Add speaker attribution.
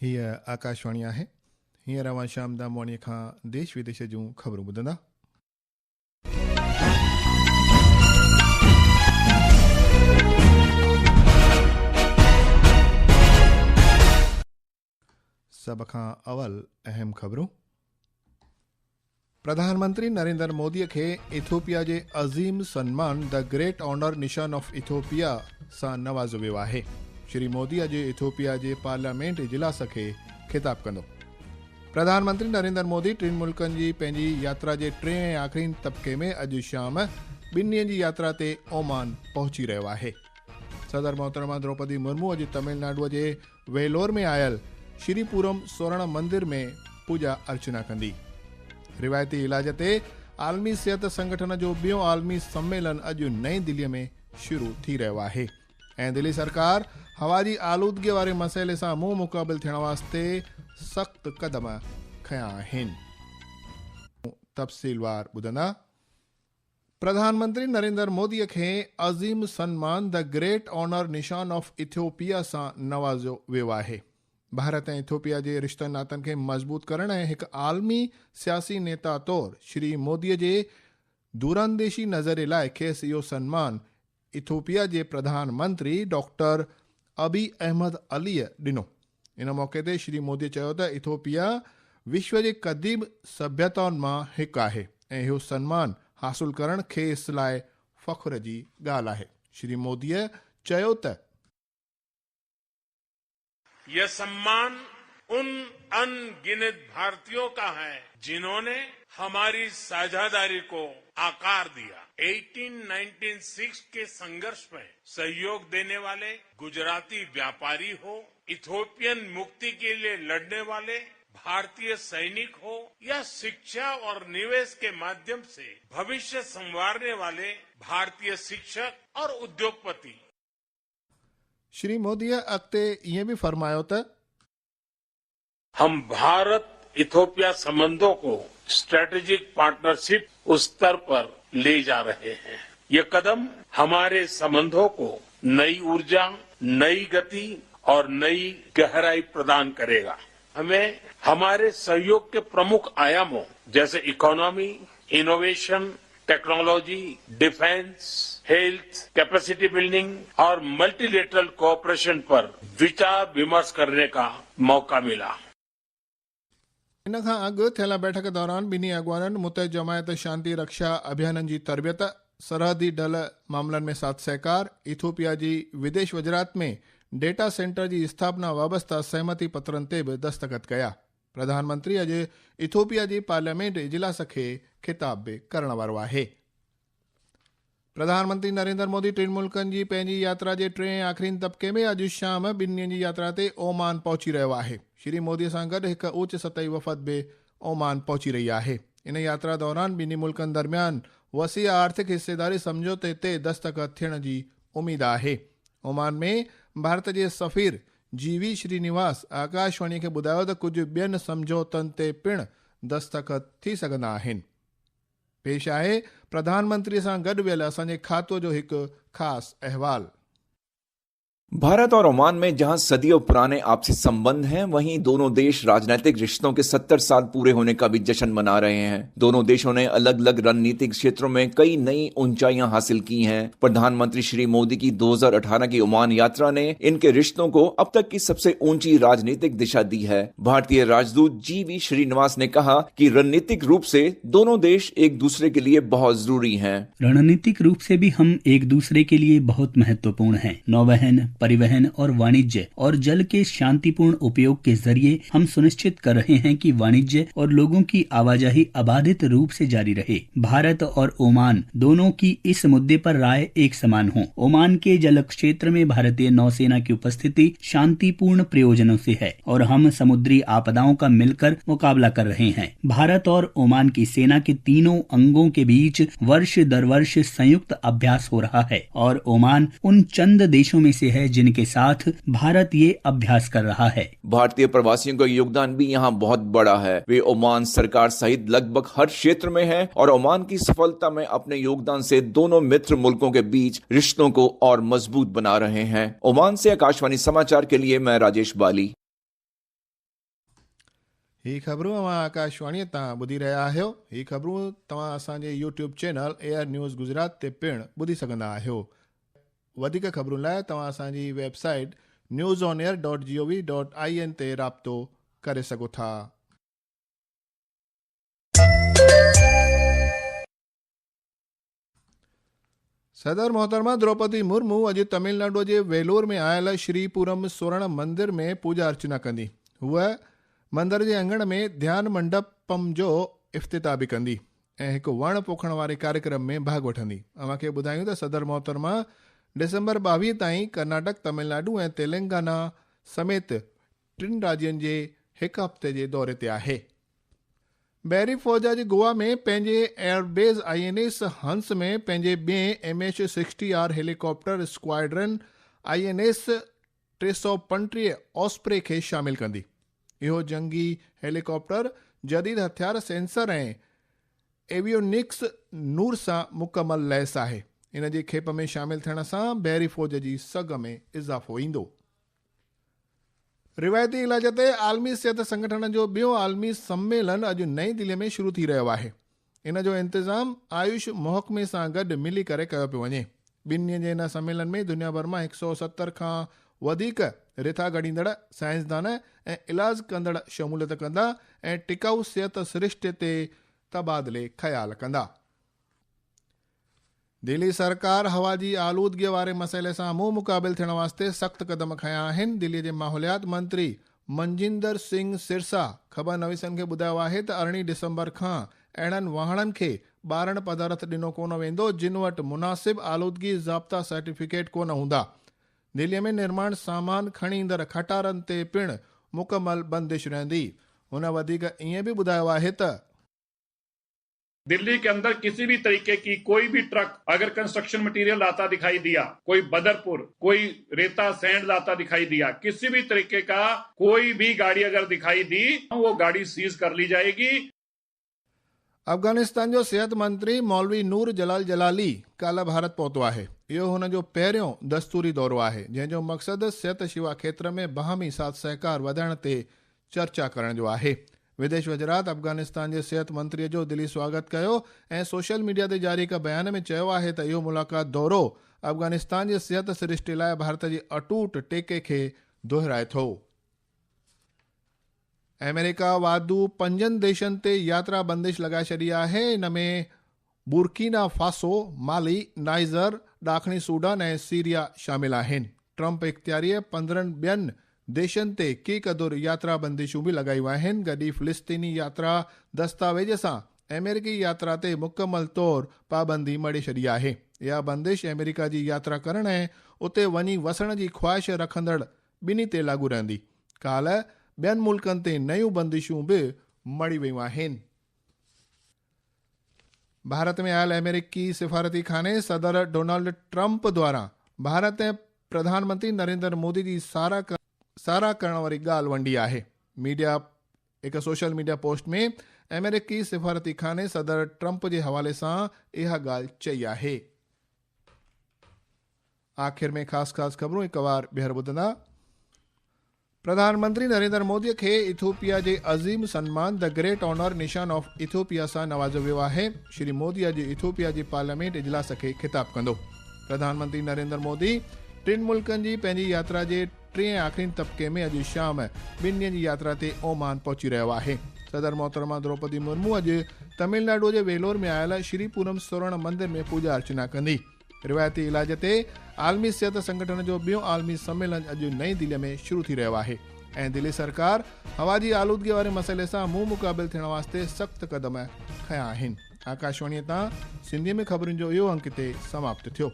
Speaker 1: हीअ आकाशवाणी आहे। हींअर अवां शाम दामवाणीअ खां देश विदेश जूं ख़बरूं ॿुधंदा। सभ खां अवल अहम ख़बरूं। प्रधानमंत्री नरेंद्र मोदीअ खे इथोपिया जे अज़ीम सन्मान द ग्रेट ऑनर निशान ऑफ इथोपिया सां नवाज़ो वियो आहे। श्री मोदी अॼु इथोपिया जे पार्लियामेंट इजलास खे ख़िताब कंदो। प्रधानमंत्री नरेंद्र मोदी टिनि मुल्कनि जी पंहिंजी यात्रा जे टे ऐं आख़िरी तबके में अॼु शाम 2 ॾींहनि जी यात्रा ते ओमान पहुची रहियो आहे। सदर मोहतरमा द्रौपदी मुर्मू अॼु तमिलनाडुअ जे वेलोर में आयल श्रीपुरम स्वर्ण मंदिर में पूजा अर्चना कंदी। रिवायती इलाज ते आलमी सिहत संगठन जो ॿियों आलमी सम्मेलन अॼु नई दिल्लीअ में शुरू थी रहियो आहे ऐं दिल्ली सरकार हवा जी आलूदगीअ वारे मसइले सां मुंहुं मुक़ाबिल थियण वास्ते सख़्त क़दम खयां आहिनि। तफ़सीलवार ॿुधंदा। प्रधानमंत्री नरेंद्र मोदीअ खे अज़ीम सन्मान द ग्रेट ऑनर निशान ऑफ इथियोपिया सां नवाज़ियो वियो आहे। भारत ऐं इथियोपिया जे रिश्तनि नातनि खे मज़बूत करण ऐं हिकु आलमी सियासी नेता तौरु श्री मोदीअ जे दूरंदेशी नज़रिए लाइ खेसि इहो सन्मान इथियोपिया जे प्रधानमंत्री डॉक्टर अबी अहमद अलीअ ॾिनो। इन मौक़े ते श्री मोदीअ चयो त इथियोपिया विश्व जे क़दीम सभ्यताउनि मां हिकु आहे ऐं इहो सन्मान हासिल करणु खेसि लाइ फ़ख्र जी ॻाल्हि आहे। श्री मोदीअ चयो त
Speaker 2: यह सम्मान उन अनगिनत भारतीयों का है जिन्होंने हमारी साझेदारी को आकार दिया। 1896 के संघर्ष में सहयोग देने वाले गुजराती व्यापारी हो, इथोपियन मुक्ति के लिए लड़ने वाले भारतीय सैनिक हो या शिक्षा और निवेश के माध्यम से भविष्य संवारने वाले भारतीय शिक्षक और उद्योगपति।
Speaker 1: श्री मोदीअ अॻिते ईअं बि फरमायो त
Speaker 2: हम भारत इथोपिया संबंधों को स्ट्रेटेजिक पार्टनरशिप उस स्तर पर ले जा रहे हैं। ये कदम हमारे संबंधों को नई ऊर्जा, नई गति और नई गहराई प्रदान करेगा। हमें हमारे सहयोग के प्रमुख आयामों जैसे economy, innovation, technology, defence, health, capacity building और मल्टीलेटरल कोऑपरेशन पर विचार विमर्श करने का मौका मिला।
Speaker 1: इन खां अॻु थियल बैठक दौरान ॿिन्ही अॻवाननि मुतहिद जमायत शांती रक्षा अभियाननि जी तरबियत, सरहदी ढल मामलनि में साथ सहकार, इथियोपिया जी विदेश वज़ारत में डेटा सेंटर जी स्थापना वाबस्ता सहमति पत्रनि ते बि दस्तख़त कया। प्रधानमंत्री अॼु इथियोपिया जी पार्लियामेंट इजलास खे ख़िताब बि करण वारो आहे। प्रधानमंत्री नरेंद्र मोदी टिनि मुल्कनि जी पंहिंजी यात्रा जे टे ऐं आख़िरी तबके में अॼु शाम 2 ॾींहनि जी यात्रा ते ओमान पहुची रहियो आहे। श्री मोदीअ सां गॾु हिकु उच्च सतही वफ़द बि ओमान पहुची रही आहे। इन यात्रा दौरान ॿिन्ही मुल्कनि दरमियान वसी आर्थिक हिसेदारी समझौते ते दस्तख़त थियण जी उमेद आहे। ओमान में भारत जे सफ़ीर जीवी श्रीनिवास आकाशवाणीअ खे ॿुधायो त कुझु ॿियनि समझौतनि ते पिणु दस्तख़त थी सघंदा आहिनि। पेश आहे प्रधानमंत्री सां गॾु वियल असांजे खातो जो हिकु ख़ासि अहवाल।
Speaker 3: भारत और ओमान में जहां सदियों पुराने आपसी संबंध हैं, वहीं दोनों देश राजनीतिक रिश्तों के 70 साल पूरे होने का भी जश्न मना रहे हैं। दोनों देशों ने अलग अलग रणनीतिक क्षेत्रों में कई नई ऊंचाइयां हासिल की हैं। प्रधानमंत्री श्री मोदी की 2018 की ओमान यात्रा ने इनके रिश्तों को अब तक की सबसे ऊंची राजनीतिक दिशा दी है। भारतीय राजदूत जीवी श्रीनिवास ने कहा कि रणनीतिक रूप से दोनों देश एक दूसरे के लिए बहुत जरूरी हैं।
Speaker 4: रणनीतिक रूप से भी हम एक दूसरे के लिए बहुत महत्वपूर्ण हैं। नौवहन, परिवहन और वाणिज्य और जल के शांतिपूर्ण उपयोग के जरिए हम सुनिश्चित कर रहे हैं कि वाणिज्य और लोगों की आवाजाही अबाधित रूप से जारी रहे। भारत और ओमान दोनों की इस मुद्दे पर राय एक समान हो। ओमान के जल क्षेत्र में भारतीय नौसेना की उपस्थिति शांतिपूर्ण प्रयोजनों से है और हम समुद्री आपदाओं का मिलकर मुकाबला कर रहे हैं। भारत और ओमान की सेना के तीनों अंगों के बीच वर्ष दर वर्ष संयुक्त अभ्यास हो रहा है और ओमान उन चंद देशों में से है जिनके साथ भारत ये अभ्यास कर रहा है।
Speaker 3: भारतीय प्रवासियों का योगदान भी यहाँ बहुत बड़ा है। वे ओमान सरकार सहित लगभग हर क्षेत्र में हैं और ओमान की सफलता में अपने योगदान से दोनों मित्र मुल्कों के बीच रिश्तों को और मजबूत बना रहे हैं। ओमान से आकाशवाणी समाचार के लिए मैं राजेश बाली।
Speaker 1: ही ख़बरूं अवां आकाशवाणी तां ॿुधी रहिया आहियो। ही ख़बरूं तव्हां असांजे YouTube channel air news Gujarat ते पिणु ॿुधी सघंदा आहियो। वधीक ख़बरुनि लाइ तव्हां असांजी वेबसाइट newsonair.gov.in ते राब्तो करे सघो था। सदर मोहतरमा द्रौपदी मुर्मू अॼु तमिलनाडु जे वेलूर में आयल श्रीपुरम स्वर्ण मंदिर में पूजा अर्चना कंदी। हूअ मंदिर जे अंगण में ध्यान मंडपम जो इफ़्तिताह बि कंदी ऐं हिकु वण पोखण वारे कार्यक्रम में भाग वठंदी। अव्हांखे ॿुधायूं त सदर मोहतरमा डिसंबर 22 ताईं कर्नाटक, तमिलनाडु ऐं तेलंगाना समेत 3 राज्यनि जे हिकु हफ़्ते जे दौरे ते आहे। बहरी फ़ौज जे गोवा में पंहिंजे एयरबेस INS हंस में पंहिंजे ॿिएं MH-60R helicopter squadron INS 335 osprey खे शामिल कंदी। इहो जंगी हेलीकॉप्टर जदीद हथियार, सेंसर ऐं एवियोनिक्स नूर सां मुकमल लैस आहे। इन जी खेप में शामिल थियण सां बहरी फ़ौज जी सघ में इज़ाफ़ो ईंदो। रिवायती इलाज ते आलमी सिहत संगठन जो ॿियों आलमी सम्मेलन अॼु नई दिल्ली में शुरू थी रहियो आहे। इन जो इंतज़ाम आयुष महकमे सां गॾु मिली करे कयो पियो वञे। 2 ॾींहनि जे इन सम्मेलन में दुनिया भर मां 170 खां वधीक रिथा ॻणींदड़ साइंसदान ऐं इलाज कंदड़ शमूलियत कंदा ऐं टिकाऊ सिहत सिरिश्ते ते तबादले ख़्याल कंदा। दिल्ली सरकार हवा जी आलूदगीअ वारे मसइले सां मुंहुं मुक़ाबिल थियण वास्ते सख़्त क़दम खयां आहिनि। दिल्लीअ जे माहौलियात मंत्री मनजिंदर सिंह सिरसा ख़बरनवीसनि खे ॿुधायो आहे त 18 डिसंबर खां अहिड़नि वाहननि खे ॿारण पदार्थ ॾिनो कोन वेंदो जिन वटि मुनासिब आलूदगी ज़ाब्ता सर्टिफिकेट कोन हूंदा। दिल्लीअ में निर्माण सामान खणी ईंदड़ खटारनि ते पिणु मुकमल बंदिश रहंदी। हुन वधीक ईअं बि ॿुधायो आहे त
Speaker 5: दिल्ली के अंदर किसी भी तरीके की कोई भी ट्रक अगर कंस्ट्रक्शन मटेरियल लाता दिखाई दिया, कोई बदरपुर, कोई रेता सैंड लाता दिखाई दिया, किसी भी तरीके का कोई भी गाड़ी अगर दिखाई दी वो गाड़ी सीज कर ली जाएगी।
Speaker 1: अफगानिस्तान जो सिहत मंत्री मौलवी नूर जलाल जलाली काल्ह भारत पहुतो आहे। इहो हुन जो पहिरियों दस्तूरी दौरो आहे जंहिंजो मक़सदु सिहत शेवा खेत्र में बाहमी साथ सहकार वधाइण ते चर्चा करण जो आहे। विदेश वज़रात अफगानिस्तान जे सिहत मंत्रीअ जो दिली स्वागत कयो ऐं सोशल मीडिया ते जारी हिक बयान में चयो आहे त इहो मुलाक़ात दौरो अफगानिस्तान जे सिहत सिरिश्ते लाइ भारत जे अटूट टेके खे दोहिराए थो। अमेरिका वाधू 5 देशनि ते यात्रा बंदिश लॻाए छॾी आहे। इन में बुर्किना फासो, माली, नाइजर, ॾाखिणी सूडान ऐं सीरिया शामिल आहिनि। ट्रंप इख़्तियारीअ 15 ॿियनि देशनि ते की क़दुरु यात्रा बंदिशूं बि लॻायूं आहिनि। गॾी फ़िलिस्तीनी यात्रा दस्तावेज सां अमेरिकी यात्रा ते मुकमल तौरु पाबंदी मड़ी छॾी आहे। इहा बंदिश अमेरिका जी यात्रा करण ऐं उते वञी वसण जी ख़्वाहिश रखंदड़ ॿिन्ही ते लागू रहंदी। काल्ह ॿियनि मुल्कनि ते नयूं बंदिशूं बि मड़ी वयूं आहिनि। भारत में आयल अमेरिकी सिफारती खाने सदर डोनाल्ड ट्रंप द्वारा भारत ऐं प्रधानमंत्री नरेंद्र मोदी जी साराह करण वारी ॻाल्हि वंडी आहे। मीडिया हिकु सोशल मीडिया पोस्ट में अमेरिकी सिफारती खाने सदर ट्रंप जे हवाले सां इहा ॻाल्हि चई आहे। आख़िर में ख़ासि ख़बरूं हिकु बार ॿीहर ॿुधंदा। प्रधानमंत्री नरेंद्र मोदीअ खे इथियोपिया जे अज़ीम सन्मान द ग्रेट ऑनर निशान ऑफ इथियोपिया सां नवाज़ियो वियो आहे। श्री मोदी अॼु इथियोपिया जे पार्लियामेंट इजलास खे ख़िताब कंदो। प्रधानमंत्री नरेंद्र मोदी 3 मुल्कनि जी पंहिंजी यात्रा जे 3 आख़िरी तबके में अॼु शाम 2 ॾींहनि जी यात्रा ते ओमान पहुची रहियो आहे। सदर मोहतरमा द्रौपदी मुर्मू अॼु तमिलनाडु जे वेलोर में आयल श्रीपुरम स्वर्ण मंदिर में पूजा अर्चना कंदी। रिवायती इलाज ते आलमी सिहत संगठन जो ॿियों आलमी सम्मेलन अॼु नई दिल्ली में शुरू थी रहियो आहे ऐं दिल्ली सरकार हवा जी आलूदगी वारे मसइले सां मुंहुं मुक़ाबिल थियण वास्ते सख़्त क़दम खयां आहिनि। आकाशवाणीअ तां सिंधीअ में ख़बरुनि जो इहो अंक ते समाप्त थियो।